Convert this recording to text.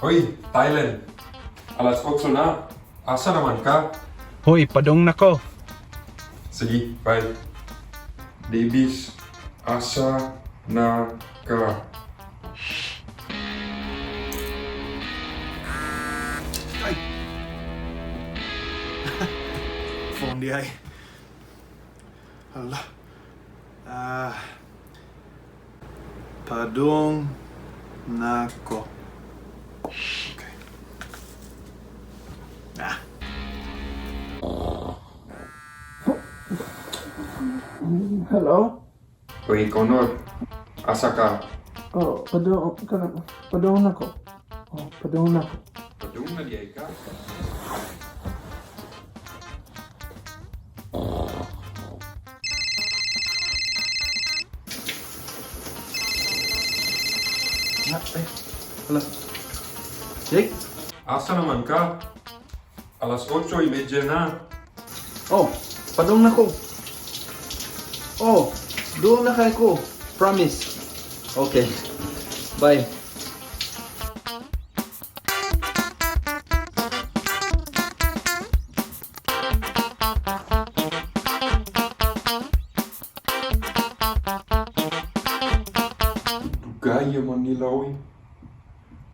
Hoy, Thailand. Alas 8 na. Asa naman ka? Hoy, padung na ko. Sige, bye. Davis, asa na ka? Ay! Phone di ay. Hala. Padung na ko. Okay. Hello? Hoy, Connor. Asa ka? Oh, padung na ko. Oh, padung na ko. Padung na di ay ka? Hala. Jake? Asa naman ka? Alas 8:30 na. Oh, padung na ko. Oh, doon na kay ko. Promise. Okay. Bye.